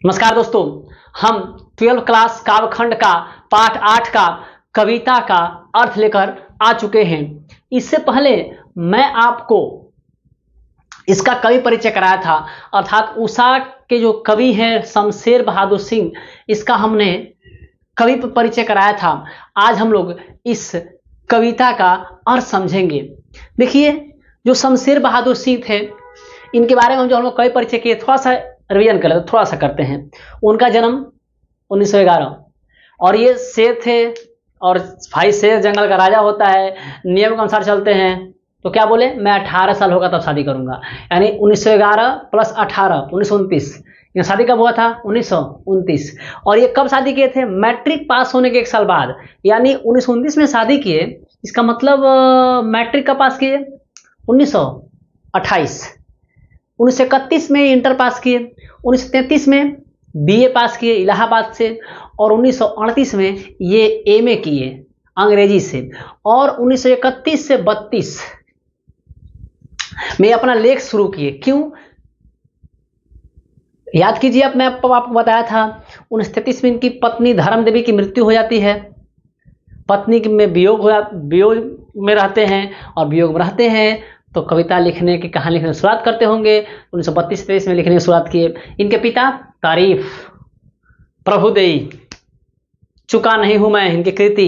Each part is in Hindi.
नमस्कार दोस्तों, हम 12th क्लास काव्यखंड का पाठ 8 का कविता का अर्थ लेकर आ चुके हैं। इससे पहले मैं आपको इसका कवि परिचय कराया था, अर्थात उषा के जो कवि हैं शमशेर बहादुर सिंह, इसका हमने कवि परिचय कराया था। आज हम लोग इस कविता का अर्थ समझेंगे। देखिए, जो शमशेर बहादुर सिंह थे, इनके बारे में जो हम लोग कवि परिचय किए, थोड़ा सा रिवीजन कर लेते, थोड़ा सा करते हैं। उनका जन्म 1911, और ये शेर थे, और भाई शेर जंगल का राजा होता है, नियम के अनुसार चलते हैं। तो क्या बोले, मैं 18 साल होगा तब शादी करूंगा, यानी 1911 प्लस 18 1929। ये शादी कब हुआ था? 1929। और ये कब शादी किए थे? मैट्रिक पास होने के 1 साल बाद, यानी 1929 में शादी किए। इसका मतलब मैट्रिक का पास किए 1928। 1931 में इंटर पास किए, 1933 में बीए पास किए इलाहाबाद से, और 1938 में ये एमए किए अंग्रेजी से, और 1931 से 32 में अपना लेख शुरू किए। क्यों याद कीजिए, अब मैं आपको बताया था 1933 में इनकी पत्नी धर्म देवी की मृत्यु हो जाती है। पत्नी में वियोग में रहते हैं, और वियोग में रहते हैं तो कविता लिखने की, कहानी लिखने की शुरुआत करते होंगे। 1932-33 में लिखने की शुरुआत किए। इनके पिता तारीफ, प्रभुदेई, चुका नहीं हूं मैं, इनकी कृति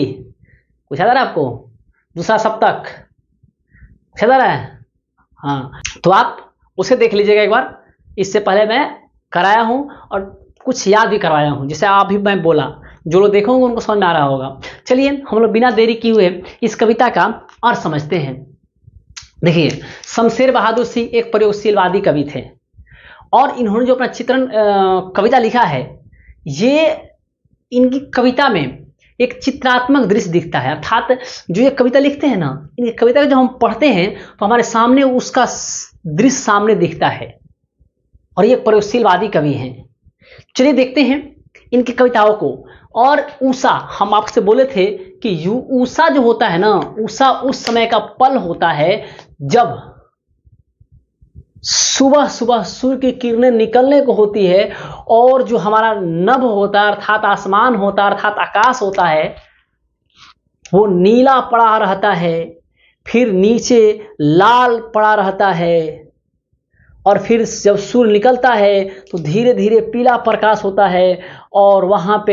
कुछ याद आ रहा है आपको? दूसरा सप्तक याद आ रहा है? हाँ, तो आप उसे देख लीजिएगा एक बार। इससे पहले मैं कराया हूं और कुछ याद भी करवाया हूं, जिसे आप भी मैं बोला, जो लोग देखोगे उनको समझ में आ रहा होगा। चलिए हम लोग बिना देरी किए हुए इस कविता का अर्थ समझते हैं। देखिए, शमशेर बहादुर सिंह एक प्रयोगशीलवादी कवि थे, और इन्होंने जो अपना चित्रण कविता लिखा है, ये इनकी कविता में एक चित्रात्मक दृश्य दिखता है। अर्थात जो ये कविता लिखते हैं ना, इनकी कविता जब हम पढ़ते हैं तो हमारे सामने उसका दृश्य सामने दिखता है, और ये प्रयोगशीलवादी कवि हैं। चलिए देखते हैं इनकी कविताओं को। और उषा, हम आपसे बोले थे कि उषा जो होता है ना, उषा उस समय का पल होता है जब सुबह सुबह सूर्य की किरणें निकलने को होती है, और जो हमारा नभ होता है, अर्थात आसमान होता है, अर्थात आकाश होता है, वो नीला पड़ा रहता है, फिर नीचे लाल पड़ा रहता है, और फिर जब सूर्य निकलता है तो धीरे धीरे पीला प्रकाश होता है, और वहाँ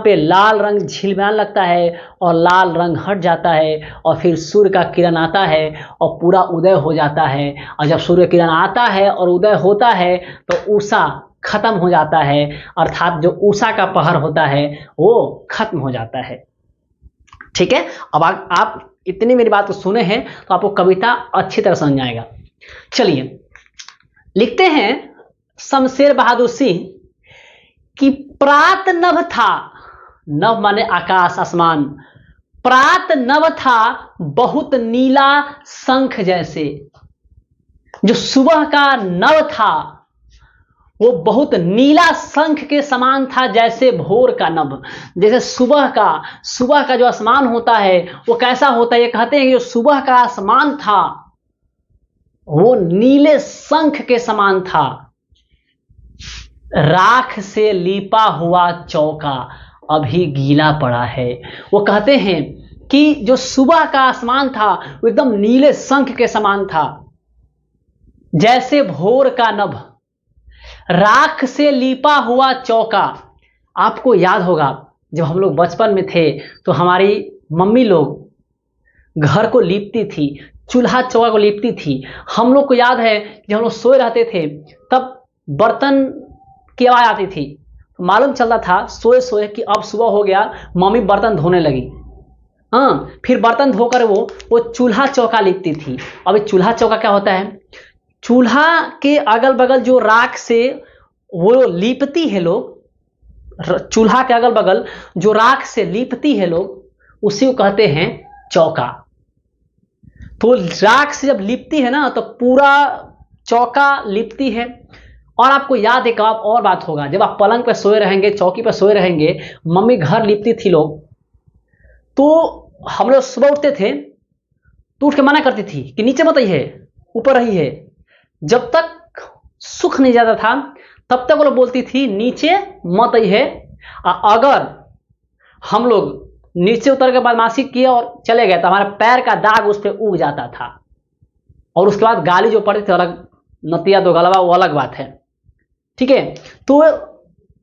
पे लाल रंग झिलमिलाने लगता है, और लाल रंग हट जाता है, और फिर सूर्य का किरण आता है और पूरा उदय हो जाता है। और जब सूर्य किरण आता है और उदय होता है तो उषा खत्म हो जाता है, अर्थात जो उषा का पहर होता है वो खत्म हो जाता है। ठीक है, अब आप इतनी मेरी बात को सुने हैं तो आपको कविता अच्छी तरह समझ आएगा। चलिए लिखते हैं शमशेर बहादुर सिंह कि प्रात नभ था, नभ माने आकाश आसमान, प्रात नभ था बहुत नीला शंख जैसे। जो सुबह का नभ था वो बहुत नीला शंख के समान था, जैसे भोर का नभ। जैसे सुबह का जो आसमान होता है वो कैसा होता है, ये कहते हैं कि जो सुबह का आसमान था वो नीले शंख के समान था। राख से लीपा हुआ चौका अभी गीला पड़ा है। वो कहते हैं कि जो सुबह का आसमान था वो एकदम नीले शंख के समान था, जैसे भोर का नभ। राख से लीपा हुआ चौका, आपको याद होगा जब हम लोग बचपन में थे तो हमारी मम्मी लोग घर को लीपती थी, चूल्हा चौका को लीपती थी। हम लोग को याद है जब हम लोग सोए रहते थे तब बर्तन की आवाज आती थी, तो मालूम चलता था सोए सोए कि अब सुबह हो गया, मम्मी बर्तन धोने लगी। हाँ, फिर बर्तन धोकर वो चूल्हा चौका लिपती थी। अब चूल्हा चौका क्या होता है? चूल्हा के अगल बगल जो राख से वो लीपती है लोग, चूल्हा के अगल बगल जो राख से लीपती है लोग, उसी को कहते हैं चौका। तो राख से जब लिपती है ना तो पूरा चौका लिपती है। और आपको याद एक और बात होगा, जब आप पलंग पर सोए रहेंगे, चौकी पर सोए रहेंगे, मम्मी घर लिपती थी लोग, तो हम लोग सुबह उठते थे तो उठ के मना करती थी कि नीचे मत आइए, ऊपर रहिए। जब तक सूख नहीं जाता था तब तक वो लोग बोलती थी नीचे मत आई है। अगर हम लोग नीचे उतर के बदमाशी किए और चले गए तो हमारे पैर का दाग उस पर उग जाता था, और उसके बाद गाली जो पड़ती थी अलग, नतिया दो गलवा, वो अलग बात है। ठीक है, तो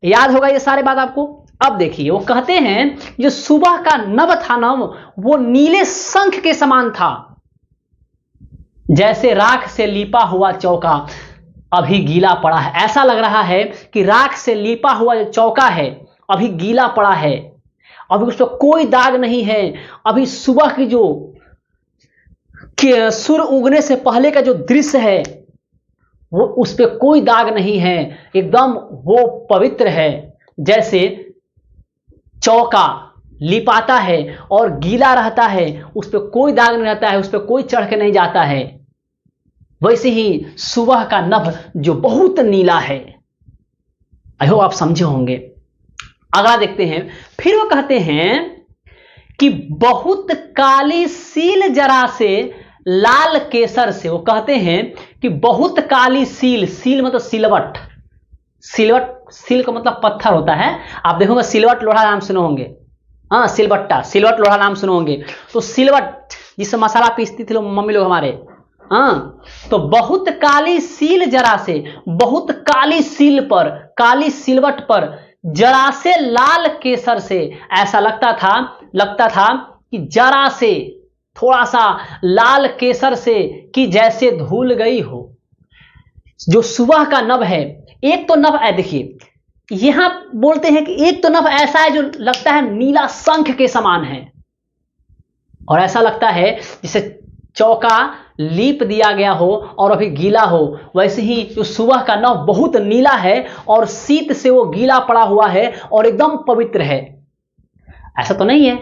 याद होगा ये सारे बात आपको। अब देखिए वो कहते हैं जो सुबह का नभ था ना वो नीले शंख के समान था, जैसे राख से लीपा हुआ चौका अभी गीला पड़ा है। ऐसा लग रहा है कि राख से लीपा हुआ जो चौका है अभी गीला पड़ा है, अभी उस पर कोई दाग नहीं है। अभी सुबह की जो सूर्य उगने से पहले का जो दृश्य है वो उस पर कोई दाग नहीं है, एकदम वो पवित्र है, जैसे चौका लिपाता है और गीला रहता है, उस पर कोई दाग नहीं रहता है, उस पर कोई चढ़ के नहीं जाता है। वैसे ही सुबह का नभ जो बहुत नीला है। आई होप आप समझे होंगे। अगला देखते हैं, फिर वो कहते हैं कि बहुत काली सील जरा से लाल केसर से। वो कहते हैं कि बहुत काली सील, सील मतलब सिलवट, सिलवट सील का मतलब पत्थर होता है। आप देखोगे सिलवट लोढ़ा नाम सुने होंगे, हाँ सिलबट्टा, सिलवट लोढ़ा नाम सुने होंगे। तो सिलवट जिससे मसाला पीसती थी लोग, मम्मी लोग हमारे, हाँ। तो बहुत काली सील जरा से, बहुत काली सील पर, काली सिलवट पर, जरा से लाल केसर से। ऐसा लगता था कि जरा से, थोड़ा सा लाल केसर से कि जैसे धूल गई हो। जो सुबह का नभ है, एक तो नभ है, देखिए यहां बोलते हैं कि एक तो नभ ऐसा है जो लगता है नीला शंख के समान है, और ऐसा लगता है जिसे चौका लीप दिया गया हो और अभी गीला हो। वैसे ही जो सुबह का नभ बहुत नीला है और शीत से वो गीला पड़ा हुआ है और एकदम पवित्र है। ऐसा तो नहीं है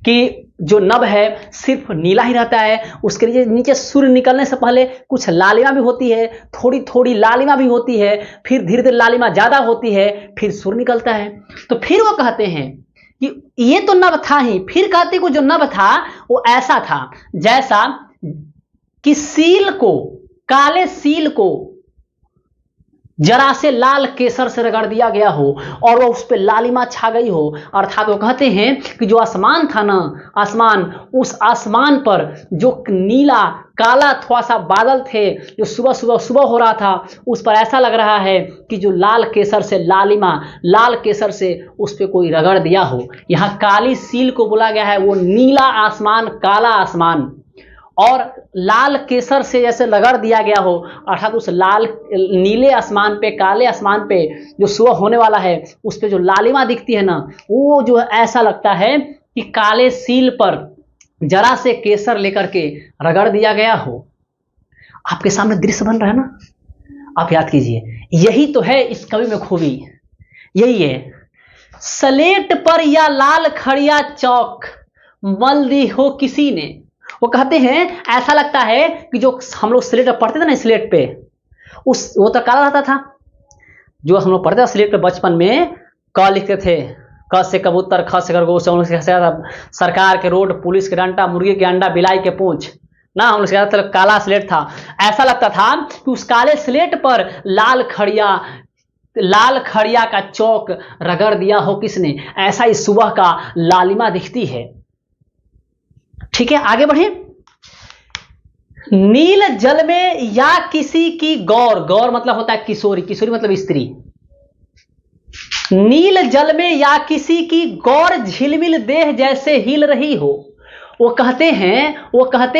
कि जो नभ है सिर्फ नीला ही रहता है, उसके नीचे सूर्य निकलने से पहले कुछ लालिमा भी होती है, थोड़ी थोड़ी लालिमा भी होती है, फिर धीरे धीरे लालिमा ज्यादा होती है, फिर सूर्य निकलता है। तो फिर वो कहते हैं कि ये तो नभ था ही, फिर कहते को जो नभ था वो ऐसा था जैसा कि सील को, काले सील को जरा से लाल केसर से रगड़ दिया गया हो और वो उस पर लालिमा छा गई हो। अर्थात वो कहते हैं कि जो आसमान था ना, आसमान, उस आसमान पर जो नीला काला थोड़ा सा बादल थे जो सुबह हो रहा था, उस पर ऐसा लग रहा है कि जो लाल केसर से लालिमा, लाल केसर से उस पर कोई रगड़ दिया हो। यहाँ काली सील को बोला गया है वो नीला आसमान, काला आसमान, और लाल केसर से जैसे रगड़ दिया गया हो, अर्थात उस लाल नीले आसमान पे, काले आसमान पे जो सुबह होने वाला है उस पे जो लालिमा दिखती है ना, वो जो ऐसा लगता है कि काले सील पर जरा से केसर लेकर के रगड़ दिया गया हो। आपके सामने दृश्य बन रहा है ना, आप याद कीजिए। यही तो है इस कवि में खूबी, यही है। स्लेट पर या लाल खड़िया चौक मल दी हो किसी ने। वो कहते हैं ऐसा लगता है कि जो हम लोग स्लेट पर पढ़ते थे ना, स्लेट पे उस वो तो काला रहता था, जो हम लोग पढ़ते थे स्लेट पे बचपन में, क लिखते थे, क से कबूतर, ख से खरगोश, सरकार के रोड, पुलिस के डंडा, मुर्गी के अंडा, बिलाई के पूंछ ना, हम लोग काला स्लेट था। ऐसा लगता था कि उस काले स्लेट पर लाल खड़िया का चौक रगड़ दिया हो किसने। ऐसा ही सुबह का लालिमा दिखती है। ठीक है, आगे बढ़े। नील जल में या किसी की गौर, गौर मतलब होता है किशोरी, किशोरी मतलब स्त्री। नील जल में या किसी की गौर झिलमिल देह जैसे हिल रही हो। वो कहते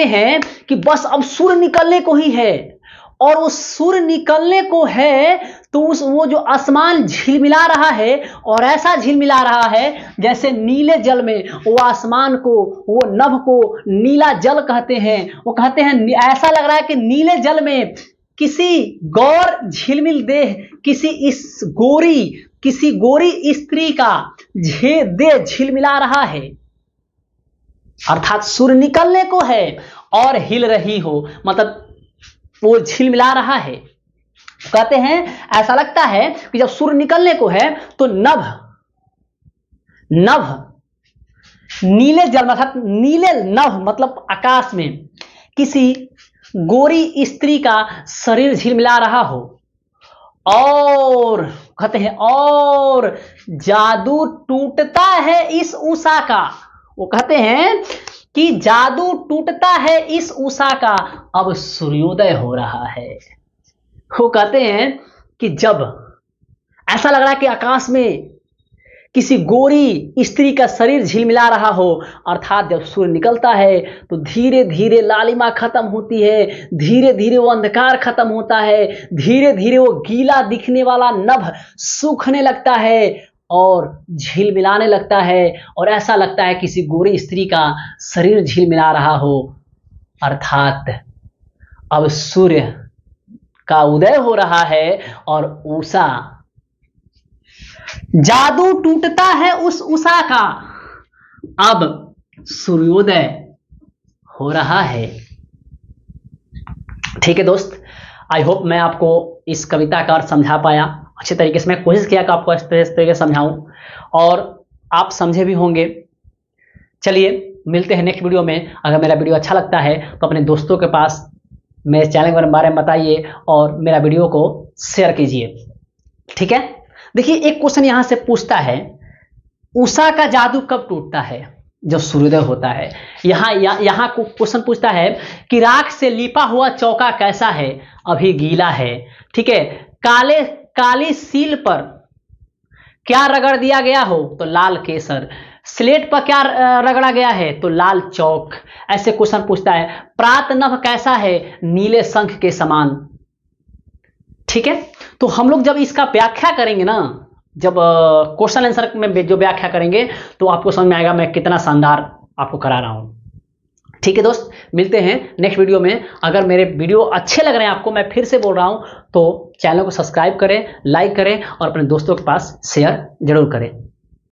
हैं कि बस अब सूर्य निकलने को ही है, और उस सूर्य निकलने को है तो उस वो जो आसमान झिलमिला रहा है, और ऐसा झिलमिला रहा है जैसे नीले जल में, वो आसमान को, वो नभ को नीला जल कहते हैं। वो कहते हैं ऐसा लग रहा है कि नीले जल में किसी गौर झिलमिल देह, किसी गोरी स्त्री का देह झिलमिला रहा है, अर्थात सूर्य निकलने को है और हिल रही हो, मतलब वो झिलमिला रहा है। कहते हैं ऐसा लगता है कि जब सूर्य निकलने को है तो नभ नीले जल, अर्थात नीले नभ मतलब आकाश में किसी गोरी स्त्री का शरीर झिलमिला रहा हो, और कहते हैं और जादू टूटता है इस उषा का। वो कहते हैं कि जादू टूटता है इस उषा का, अब सूर्योदय हो रहा है। वो कहते हैं कि जब ऐसा लग रहा है कि आकाश में किसी गोरी स्त्री का शरीर झिलमिला रहा हो, अर्थात जब सूर्य निकलता है तो धीरे धीरे लालिमा खत्म होती है, धीरे धीरे वो अंधकार खत्म होता है, धीरे धीरे वो गीला दिखने वाला नभ सूखने लगता है और झिलमिलाने लगता है, और ऐसा लगता है किसी गोरी स्त्री का शरीर झिलमिला रहा हो। अर्थात अब सूर्य का उदय हो रहा है और उषा, जादू टूटता है उस उषा का, अब सूर्योदय हो रहा है। ठीक है दोस्त, आई होप मैं आपको इस कविता का अर्थ समझा पाया अच्छे तरीके से। मैं कोशिश किया कि आपको इस तरीके से समझाऊं और आप समझे भी होंगे। चलिए मिलते हैं नेक्स्ट वीडियो में। अगर मेरा वीडियो अच्छा लगता है तो अपने दोस्तों के पास मेरे चैनल के बारे में बताइए और मेरा वीडियो को शेयर कीजिए। ठीक है, देखिए एक क्वेश्चन यहां से पूछता है, उषा का जादू कब टूटता है? जब सूर्योदय होता है। यहां क्वेश्चन पूछता है कि राख से लिपा हुआ चौका कैसा है? अभी गीला है। ठीक है, काली सील पर क्या रगड़ दिया गया हो? तो लाल केसर। स्लेट पर क्या रगड़ा गया है? तो लाल चौक। ऐसे क्वेश्चन पूछता है। प्रात नभ कैसा है? नीले शंख के समान। ठीक है, तो हम लोग जब इसका व्याख्या करेंगे ना, जब क्वेश्चन आंसर में जो व्याख्या करेंगे तो आपको समझ में आएगा मैं कितना शानदार आपको करा रहा हूं। ठीक है दोस्त, मिलते हैं नेक्स्ट वीडियो में। अगर मेरे वीडियो अच्छे लग रहे हैं आपको, मैं फिर से बोल रहा हूं, तो चैनल को सब्सक्राइब करें, लाइक करें और अपने दोस्तों के पास शेयर जरूर करें।